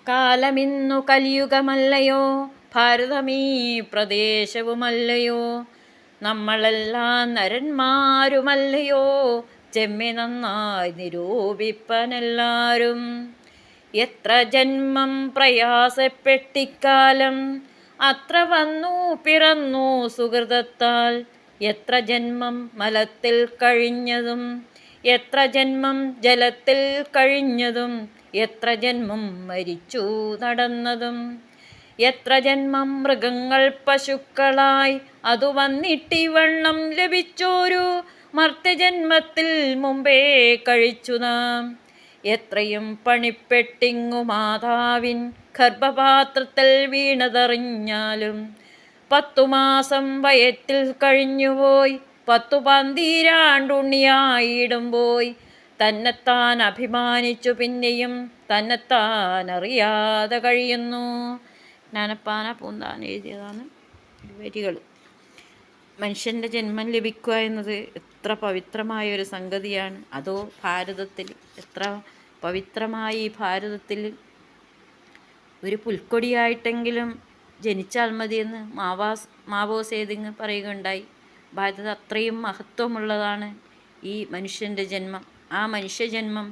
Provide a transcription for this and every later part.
കാലമിന്നു കലിയുഗമല്ലയോ, ഭാരതമീ പ്രദേശവുമല്ലയോ, നമ്മളെല്ലാം നരന്മാരുമല്ലയോ, ചെമ്മി നന്നായി നിരൂപിപ്പനെല്ലാരും. എത്ര ജന്മം പ്രയാസപ്പെട്ടിക്കാലം, അത്ര വന്നു പിറന്നു സുഹൃതത്താൽ. എത്ര ജന്മം മലത്തിൽ കഴിഞ്ഞതും, എത്ര ജന്മം ജലത്തിൽ കഴിഞ്ഞതും, എത്ര ജന്മം മരിച്ചു നടന്നതും. എത്ര ജന്മം മൃഗങ്ങൾ പശുക്കളായി, അതു വന്നിട്ടിവണ്ണം ലഭിച്ചോരു മർത്യജന്മത്തിൽ മുമ്പേ കഴിച്ചു നാം. എത്രയും പണിപ്പെട്ടിങ്ങു മാതാവിൻ ഗർഭപാത്രത്തിൽ വീണതറിഞ്ഞാലും, 10 മാസം വയറ്റിൽ കഴിഞ്ഞുപോയി, 10 പന്തീരാണ്ടുണ്ണിയായിടും പോയി. തന്നെത്താൻ അഭിമാനിച്ചു പിന്നെയും തന്നെത്താൻ അറിയാതെ കഴിയുന്നു. ജ്ഞാനപ്പാന പൂന്താൻ എഴുതിയതാണ് വരികൾ. മനുഷ്യൻ്റെ ജന്മം ലഭിക്കുക എന്നത് എത്ര പവിത്രമായൊരു സംഗതിയാണ്. അതോ ഭാരതത്തിൽ എത്ര പവിത്രമായി ഈ ഭാരതത്തിൽ ഒരു പുൽക്കൊടിയായിട്ടെങ്കിലും ജനിച്ചാൽ മതിയെന്ന് മാവോ സേതുങ് പറയുകയുണ്ടായി. ഭാരതം അത്രയും മഹത്വമുള്ളതാണ് ഈ മനുഷ്യൻ്റെ ജന്മം. ആ മനുഷ്യജന്മം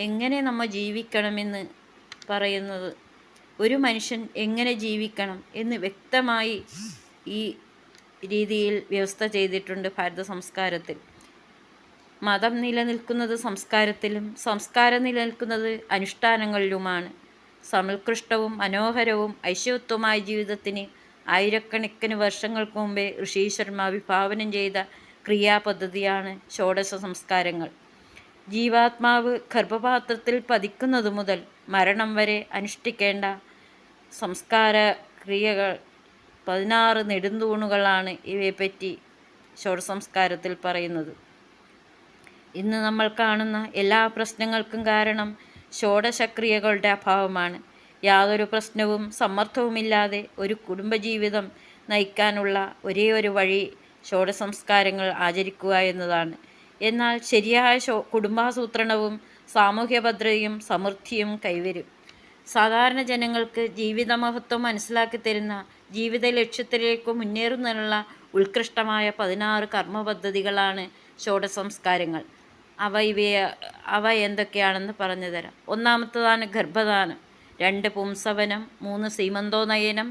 എങ്ങനെ നമ്മൾ ജീവിക്കണമെന്ന് പറയുന്നത്, ഒരു മനുഷ്യൻ എങ്ങനെ ജീവിക്കണം എന്ന് വ്യക്തമായി ഈ രീതിയിൽ വ്യവസ്ഥ ചെയ്തിട്ടുണ്ട് ഭാരത സംസ്കാരത്തിൽ. മതം നിലനിൽക്കുന്നത് സംസ്കാരത്തിലും സംസ്കാരം നിലനിൽക്കുന്നത് അനുഷ്ഠാനങ്ങളിലുമാണ്. സമുത്കൃഷ്ടവും മനോഹരവും ഐശ്വര്യത്വമായ ജീവിതത്തിന് ആയിരക്കണക്കിന് വർഷങ്ങൾക്ക് മുമ്പേ ഋഷീശ്വരന്മാർ വിഭാവനം ചെയ്ത ക്രിയാപദ്ധതിയാണ് ഷോഡശ സംസ്കാരങ്ങൾ. ജീവാത്മാവ് ഗർഭപാത്രത്തിൽ പതിക്കുന്നതു മുതൽ മരണം വരെ അനുഷ്ഠിക്കേണ്ട സംസ്കാര ക്രിയകൾ 16 നെടുന്തൂണുകളാണ്. ഇവയെപ്പറ്റി ഷോഡശസംസ്കാരത്തിൽ പറയുന്നത്. ഇന്ന് നമ്മൾ കാണുന്ന എല്ലാ പ്രശ്നങ്ങൾക്കും കാരണം ഷോഡശക്രിയകളുടെ അഭാവമാണ്. യാതൊരു പ്രശ്നവും സമ്മർദ്ദവുമില്ലാതെ ഒരു കുടുംബജീവിതം നയിക്കാനുള്ള ഒരേ ഒരു വഴി ഷോഡശസംസ്കാരങ്ങൾ ആചരിക്കുക എന്നതാണ്. എന്നാൽ ശരിയായ കുടുംബാസൂത്രണവും സാമൂഹ്യ ഭദ്രതയും സമൃദ്ധിയും കൈവരും. സാധാരണ ജനങ്ങൾക്ക് ജീവിത മഹത്വം മനസ്സിലാക്കി തരുന്ന, ജീവിത ലക്ഷ്യത്തിലേക്ക് മുന്നേറുന്നതിനുള്ള ഉത്കൃഷ്ടമായ 16 കർമ്മപദ്ധതികളാണ് ഷോഡശസംസ്കാരങ്ങൾ. അവ എന്തൊക്കെയാണെന്ന് പറഞ്ഞു തരാം. ഒന്നാമത്തേതാണ് ഗർഭദാനം, 2 പുംസവനം, 3 സീമന്തോനയനം,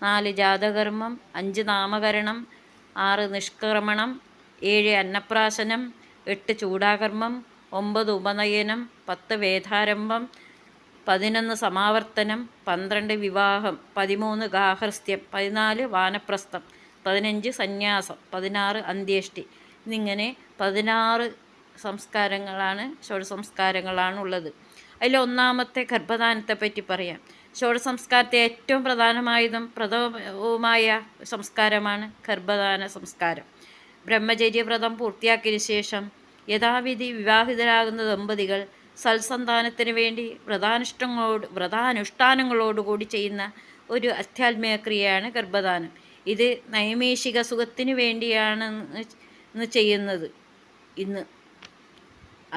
4 ജാതകർമ്മം, 5 നാമകരണം, 6 നിഷ്ക്രമണം, 7 അന്നപ്രാശനം, 8 ചൂടാകർമ്മം, 9 ഉപനയനം, 10 വേദാരംഭം, 11 സമാവർത്തനം, 12 വിവാഹം, 13 ഗാർഹസ്ഥ്യം, 14 വാനപ്രസ്ഥം, 15 സന്യാസം, 16 അന്ത്യേഷ്ടി. എന്നിങ്ങനെ 16 സംസ്കാരങ്ങളാണ് ഷോഡശസംസ്കാരങ്ങളാണ് ഉള്ളത്. അതിൽ ഒന്നാമത്തെ ഗർഭദാനത്തെ പറ്റി പറയാം. ഷോഡശസംസ്കാരത്തെ ഏറ്റവും പ്രധാനമായതും പ്രഥമവുമായ സംസ്കാരമാണ് ഗർഭദാന സംസ്കാരം. ബ്രഹ്മചര്യവ്രതം പൂർത്തിയാക്കിയതിനു ശേഷം യഥാവിധി വിവാഹിതരാകുന്ന ദമ്പതികൾ സൽസന്താനത്തിന് വേണ്ടി വ്രതാനുഷ്ഠാനങ്ങളോടുകൂടി ചെയ്യുന്ന ഒരു ആധ്യാത്മിക ക്രിയയാണ് ഗർഭദാനം. ഇത് നൈമിഷിക സുഖത്തിന് വേണ്ടിയാണ് ചെയ്യുന്നത്. ഇന്ന്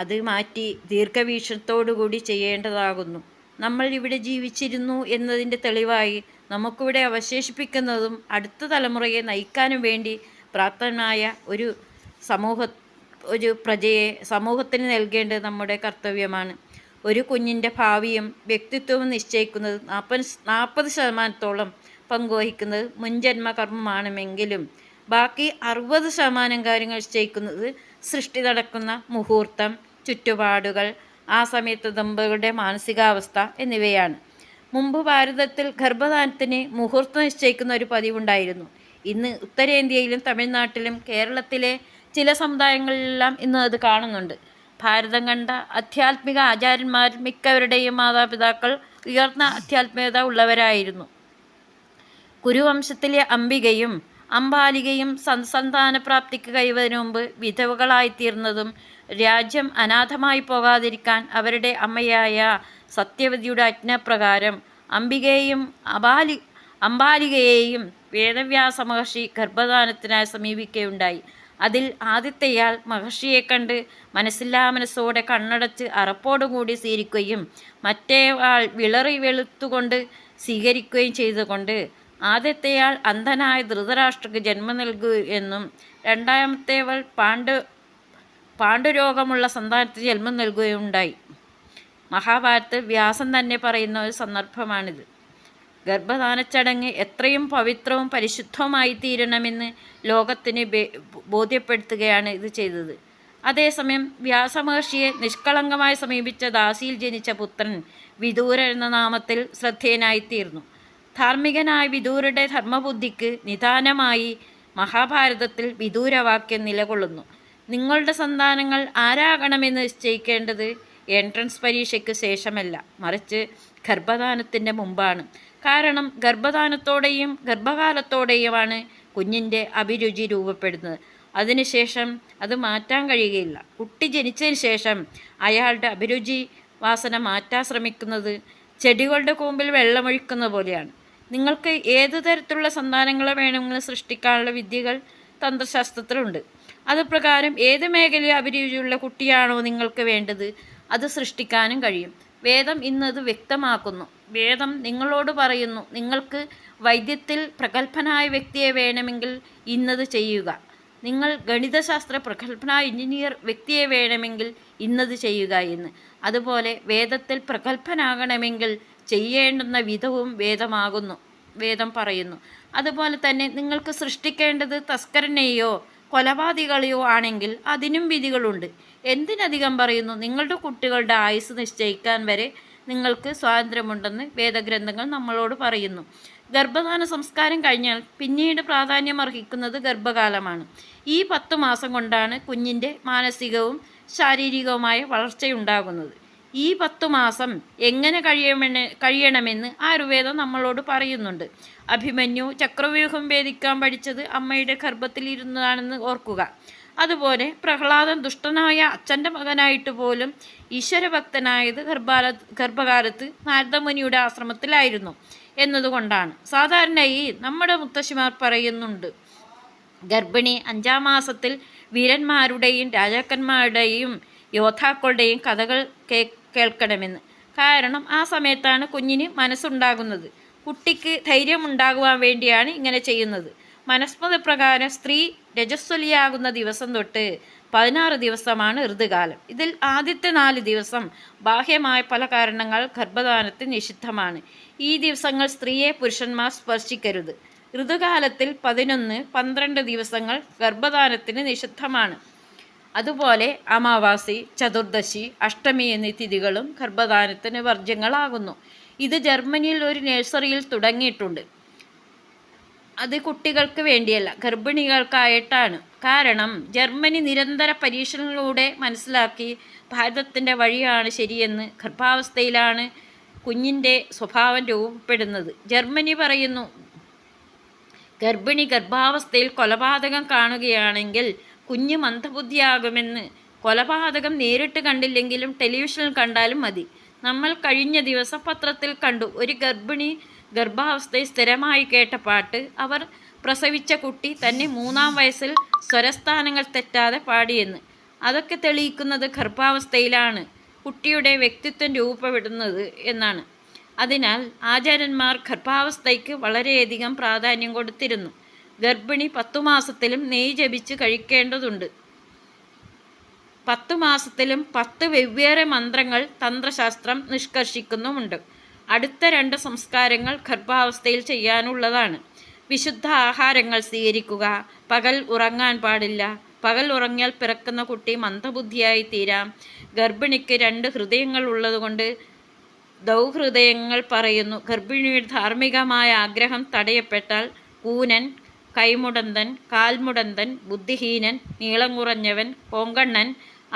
അത് മാറ്റി ദീർഘവീക്ഷണത്തോടുകൂടി ചെയ്യേണ്ടതാകുന്നു. നമ്മൾ ഇവിടെ ജീവിച്ചിരുന്നു എന്നതിൻ്റെ തെളിവായി നമുക്കിവിടെ അവശേഷിപ്പിക്കുന്നതും അടുത്ത തലമുറയെ നയിക്കാനും വേണ്ടി പ്രാപ്തനായ ഒരു പ്രജയെ സമൂഹത്തിന് നൽകേണ്ടത് നമ്മുടെ കർത്തവ്യമാണ്. ഒരു കുഞ്ഞിൻ്റെ ഭാവിയും വ്യക്തിത്വവും നിശ്ചയിക്കുന്നത് 40% പങ്കുവഹിക്കുന്നത് മുൻജന്മ കർമ്മമാണെങ്കിലും ബാക്കി 60% കാര്യങ്ങൾ നിശ്ചയിക്കുന്നത് സൃഷ്ടി നടക്കുന്ന മുഹൂർത്തം, ചുറ്റുപാടുകൾ, ആ സമയത്ത് ദമ്പതികളുടെ മാനസികാവസ്ഥ എന്നിവയാണ്. മുമ്പ് ഭാരതത്തിൽ ഗർഭദാനത്തിന് മുഹൂർത്തം നിശ്ചയിക്കുന്ന ഒരു പതിവുണ്ടായിരുന്നു. ഇന്ന് ഉത്തരേന്ത്യയിലും തമിഴ്നാട്ടിലും കേരളത്തിലെ ചില സമുദായങ്ങളിലെല്ലാം ഇന്ന് അത് കാണുന്നുണ്ട്. ഭാരതം കണ്ട ആധ്യാത്മിക ആചാര്യന്മാർ മിക്കവരുടെയും മാതാപിതാക്കൾ ഉയർന്ന ആധ്യാത്മികത ഉള്ളവരായിരുന്നു. കുരുവംശത്തിലെ അംബികയും അംബാലികയും സന്താനപ്രാപ്തിക്ക് കഴിയുന്നതിന് മുമ്പ് വിധവകളായിത്തീർന്നതും രാജ്യം അനാഥമായി പോകാതിരിക്കാൻ അവരുടെ അമ്മയായ സത്യവതിയുടെ ആജ്ഞാപ്രകാരം അംബികയെയും അംബാലികയെയും വേദവ്യാസ മഹർഷി ഗർഭദാനത്തിനായി സമീപിക്കുകയുണ്ടായി. അതിൽ ആദ്യത്തെയാൾ മഹർഷിയെ കണ്ട് മനസ്സില്ലാ മനസ്സോടെ കണ്ണടച്ച് അറപ്പോടുകൂടി സ്വീകരിക്കുകയും മറ്റേ ആൾ വിളറി വെളുത്തുകൊണ്ട് സ്വീകരിക്കുകയും ചെയ്തുകൊണ്ട് ആദ്യത്തെയാൾ അന്ധനായ ധൃതരാഷ്ട്രക്ക് ജന്മം നൽകുകയെന്നും രണ്ടാമത്തേവൾ പാണ്ഡുരോഗമുള്ള സന്താനത്തിന് ജന്മം നൽകുകയുണ്ടായി. മഹാഭാരതത്തിൽ വ്യാസൻ തന്നെ പറയുന്ന ഒരു സന്ദർഭമാണിത്. ഗർഭധാന ചടങ്ങ് എത്രയും പവിത്രവും പരിശുദ്ധവുമായി തീരണമെന്ന് ലോകത്തിന് ബോധ്യപ്പെടുത്തുകയാണ് ഇത് ചെയ്തത്. അതേസമയം വ്യാസമഹർഷിയെ നിഷ്കളങ്കമായി സമീപിച്ച ദാസിയിൽ ജനിച്ച പുത്രൻ വിദൂരൻ എന്ന നാമത്തിൽ ശ്രദ്ധേയനായിത്തീർന്നു. ധാർമ്മികനായ വിദൂരയുടെ ധർമ്മബുദ്ധിക്ക് നിദാനമായി മഹാഭാരതത്തിൽ വിദൂരവാക്യം നിലകൊള്ളുന്നു. നിങ്ങളുടെ സന്താനങ്ങൾ ആരാകണമെന്ന് നിശ്ചയിക്കേണ്ടത് എൻട്രൻസ് പരീക്ഷയ്ക്ക് ശേഷമല്ല, മറിച്ച് ഗർഭധാനത്തിൻ്റെ മുമ്പാണ്. കാരണം ഗർഭധാനത്തോടെയും ഗർഭകാലത്തോടെയുമാണ് കുഞ്ഞിൻ്റെ അഭിരുചി രൂപപ്പെടുന്നത്. അതിനുശേഷം അത് മാറ്റാൻ കഴിയുകയില്ല. കുട്ടി ജനിച്ചതിന് ശേഷം അയാളുടെ അഭിരുചി വാസന മാറ്റാൻ ശ്രമിക്കുന്നത് ചെടികളുടെ കൂമ്പിൽ വെള്ളമൊഴിക്കുന്ന പോലെയാണ്. നിങ്ങൾക്ക് ഏതു തരത്തിലുള്ള സന്താനങ്ങളെ വേണമെങ്കിലും സൃഷ്ടിക്കാനുള്ള വിദ്യകൾ തന്ത്രശാസ്ത്രത്തിലുണ്ട്. അതുപ്രകാരം ഏത് മേഖലയിൽ അഭിരുചിയുള്ള കുട്ടിയാണോ നിങ്ങൾക്ക് വേണ്ടത് അത് സൃഷ്ടിക്കാനും കഴിയും. വേദം ഇന്നത് വ്യക്തമാക്കുന്നു. വേദം നിങ്ങളോട് പറയുന്നു, നിങ്ങൾക്ക് വൈദ്യത്തിൽ പ്രഗത്ഭനായ വ്യക്തിയെ വേണമെങ്കിൽ ഇന്നത് ചെയ്യുക. നിങ്ങൾ ഗണിതശാസ്ത്ര പ്രഗത്ഭനായ എഞ്ചിനീയർ വ്യക്തിയെ വേണമെങ്കിൽ ഇന്നത് ചെയ്യുക എന്ന്. അതുപോലെ വേദത്തിൽ പ്രഗത്ഭനാകണമെങ്കിൽ ചെയ്യേണ്ടുന്ന വിധവും വേദം പറയുന്നു. അതുപോലെ തന്നെ നിങ്ങൾക്ക് സൃഷ്ടിക്കേണ്ടത് തസ്കരനെയോ കൊലപാതകളെയോ ആണെങ്കിൽ അതിനും വിധികളുണ്ട്. എന്തിനധികം പറയുന്നു, നിങ്ങളുടെ കുട്ടികളുടെ ആയുസ് നിശ്ചയിക്കാൻ വരെ നിങ്ങൾക്ക് സ്വാതന്ത്ര്യമുണ്ടെന്ന് വേദഗ്രന്ഥങ്ങൾ നമ്മളോട് പറയുന്നു. ഗർഭധാന സംസ്കാരം കഴിഞ്ഞാൽ പിന്നീട് പ്രാധാന്യം അർഹിക്കുന്നത് ഗർഭകാലമാണ്. ഈ 10 മാസം കൊണ്ടാണ് കുഞ്ഞിൻ്റെ മാനസികവും ശാരീരികവുമായ വളർച്ചയുണ്ടാകുന്നത്. ഈ 10 മാസം എങ്ങനെ കഴിയണമെന്ന് ആയുർവേദം നമ്മളോട് പറയുന്നുണ്ട്. അഭിമന്യു ചക്രവ്യൂഹം ഭേദിക്കാൻ പഠിച്ചത് അമ്മയുടെ ഗർഭത്തിലിരുന്നതാണെന്ന് ഓർക്കുക. അതുപോലെ പ്രഹ്ലാദൻ ദുഷ്ടനായ അച്ഛൻ്റെ മകനായിട്ട് പോലും ഈശ്വരഭക്തനായത് ഗർഭകാലത്ത് നാരദമുനിയുടെ ആശ്രമത്തിലായിരുന്നു എന്നതുകൊണ്ടാണ്. സാധാരണയായി നമ്മുടെ മുത്തശ്ശിമാർ പറയുന്നുണ്ട്, ഗർഭിണി 5-ാം മാസത്തിൽ വീരന്മാരുടെയും രാജാക്കന്മാരുടെയും യോദ്ധാക്കളുടെയും കഥകൾ കേൾക്കണമെന്ന്. കാരണം ആ സമയത്താണ് കുഞ്ഞിന് മനസ്സുണ്ടാകുന്നത്. കുട്ടിക്ക് ധൈര്യമുണ്ടാകുവാൻ വേണ്ടിയാണ് ഇങ്ങനെ ചെയ്യുന്നത്. മനസ്മൃതി പ്രകാരം സ്ത്രീ രജസ്വലിയാകുന്ന ദിവസം തൊട്ട് 16 ദിവസമാണ് ഋതുകാലം. ഇതിൽ ആദ്യത്തെ 4 ദിവസം ബാഹ്യമായ പല കാരണങ്ങൾ ഗർഭധാനത്തിന് നിഷിദ്ധമാണ്. ഈ ദിവസങ്ങൾ സ്ത്രീയെ പുരുഷന്മാർ സ്പർശിക്കരുത്. ഋതുകാലത്തിൽ 11, 12 ദിവസങ്ങൾ ഗർഭധാനത്തിന് നിഷിദ്ധമാണ്. അതുപോലെ അമാവാസി, ചതുർദശി, അഷ്ടമി എന്നീ തിഥികളും ഗർഭധാനത്തിന് വർജ്യങ്ങളാകുന്നു. ഇത് ജർമ്മനിയിൽ ഒരു നഴ്സറിയിൽ തുടങ്ങിയിട്ടുണ്ട്. അത് കുട്ടികൾക്ക് വേണ്ടിയല്ല, ഗർഭിണികൾക്കായിട്ടാണ്. കാരണം ജർമ്മനി നിരന്തര പരീക്ഷണങ്ങളിലൂടെ മനസ്സിലാക്കി ഭാരതത്തിൻ്റെ വഴിയാണ് ശരിയെന്ന്. ഗർഭാവസ്ഥയിലാണ് കുഞ്ഞിൻ്റെ സ്വഭാവം രൂപപ്പെടുന്നത്. ജർമ്മനി പറയുന്നു, ഗർഭിണി ഗർഭാവസ്ഥയിൽ കൊലപാതകം കാണുകയാണെങ്കിൽ കുഞ്ഞ് മന്ദബുദ്ധിയാകുമെന്ന്. കൊലപാതകം നേരിട്ട് കണ്ടില്ലെങ്കിലും ടെലിവിഷനിൽ കണ്ടാലും മതി. നമ്മൾ കഴിഞ്ഞ ദിവസം പത്രത്തിൽ കണ്ടു, ഒരു ഗർഭിണി ഗർഭാവസ്ഥയിൽ സ്ഥിരമായി കേട്ട പാട്ട് അവർ പ്രസവിച്ച കുട്ടി തന്നെ 3-ാം വയസ്സിൽ സ്വരസ്ഥാനങ്ങൾ തെറ്റാതെ പാടിയെന്ന്. അതൊക്കെ തെളിയിക്കുന്നത് ഗർഭാവസ്ഥയിലാണ് കുട്ടിയുടെ വ്യക്തിത്വം രൂപപ്പെടുന്നത് എന്നാണ്. അതിനാൽ ആചാര്യന്മാർ ഗർഭാവസ്ഥയ്ക്ക് വളരെയധികം പ്രാധാന്യം കൊടുത്തിരുന്നു. ഗർഭിണി 10 മാസത്തിലും നെയ്യ് ജപിച്ച് കഴിക്കേണ്ടതുണ്ട്. 10 മാസത്തിലും 10 വെവ്വേറെ മന്ത്രങ്ങൾ തന്ത്രശാസ്ത്രം നിഷ്കർഷിക്കുന്നുമുണ്ട്. അടുത്ത 2 സംസ്കാരങ്ങൾ ഗർഭാവസ്ഥയിൽ ചെയ്യാനുള്ളതാണ്. വിശുദ്ധ ആഹാരങ്ങൾ സ്വീകരിക്കുക. പകൽ ഉറങ്ങാൻ പാടില്ല. പകൽ ഉറങ്ങിയാൽ പിറക്കുന്ന കുട്ടി മന്ദബുദ്ധിയായി തീരാം. ഗർഭിണിക്ക് 2 ഹൃദയങ്ങൾ ഉള്ളതുകൊണ്ട് ദൗഹൃദയങ്ങൾ പറയുന്നു. ഗർഭിണിയുടെ ധാർമ്മികമായ ആഗ്രഹം തടയപ്പെട്ടാൽ കൂനൻ, കൈമുടന്തൻ, കാൽമുടന്തൻ, ബുദ്ധിഹീനൻ, നീളം കുറഞ്ഞവൻ, കോങ്കണ്ണൻ,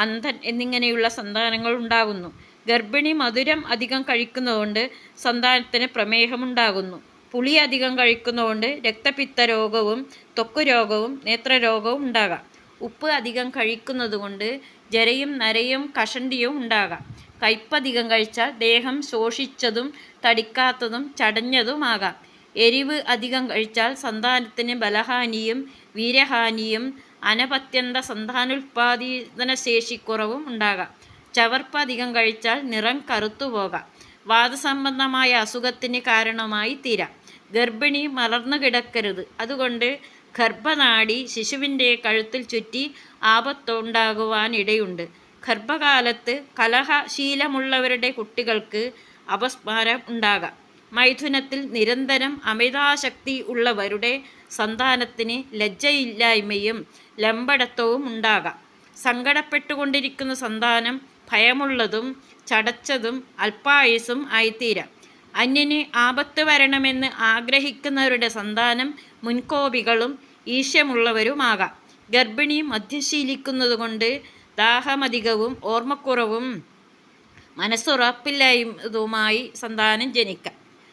അന്ധൻ എന്നിങ്ങനെയുള്ള സന്താനങ്ങൾ ഉണ്ടാകുന്നു. ഗർഭിണി മധുരം അധികം കഴിക്കുന്നതുകൊണ്ട് സന്താനത്തിന് പ്രമേഹമുണ്ടാകുന്നു. പുളി അധികം കഴിക്കുന്നതുകൊണ്ട് രക്തപിത്ത രോഗവും ത്വക്ക് രോഗവും നേത്രരോഗവും ഉണ്ടാകാം. ഉപ്പ് അധികം കഴിക്കുന്നതുകൊണ്ട് ജരയും നരയും കഷണ്ടിയും ഉണ്ടാകാം. കയ്പധികം കഴിച്ചാൽ ദേഹം ശോഷിച്ചതും തടിക്കാത്തതും ചടഞ്ഞതുമാകാം. എരിവ് അധികം കഴിച്ചാൽ സന്താനത്തിന് ബലഹാനിയും വീര്യഹാനിയും അനപത്യന്ത സന്താനോൽപാദന ശേഷിക്കുറവും ഉണ്ടാകാം. ചവർപ്പ് അധികം കഴിച്ചാൽ നിറം കറുത്തുപോകാം. വാതസംബന്ധമായ അസുഖത്തിന് കാരണമായി തീരാം. ഗർഭിണി മലർന്നു കിടക്കരുത്. അതുകൊണ്ട് ഗർഭനാഡി ശിശുവിൻ്റെ കഴുത്തിൽ ചുറ്റി ആപത്തുണ്ടാകുവാനിടയുണ്ട്. ഗർഭകാലത്ത് കലഹശീലമുള്ളവരുടെ കുട്ടികൾക്ക് അപസ്മാരം ഉണ്ടാകാം. മൈഥുനത്തിൽ നിരന്തരം അമിതാസക്തി ഉള്ളവരുടെ സന്താനത്തിന് ലജ്ജയില്ലായ്മയും ലംബടത്വവും ഉണ്ടാകാം. സങ്കടപ്പെട്ടുകൊണ്ടിരിക്കുന്ന സന്താനം ഭയമുള്ളതും ചടച്ചതും അല്പായുസ്സും ആയിത്തീരാം. അന്യന് ആപത്ത് വരണമെന്ന് ആഗ്രഹിക്കുന്നവരുടെ സന്താനം മുൻകോപികളും ഈർഷ്യമുള്ളവരുമാകാം. ഗർഭിണി മദ്യം ശീലിക്കുന്നതുകൊണ്ട് ദാഹമധികവും ഓർമ്മക്കുറവും മനസ്സുറപ്പില്ലായ്മതുമായി സന്താനം ജനിക്കാം.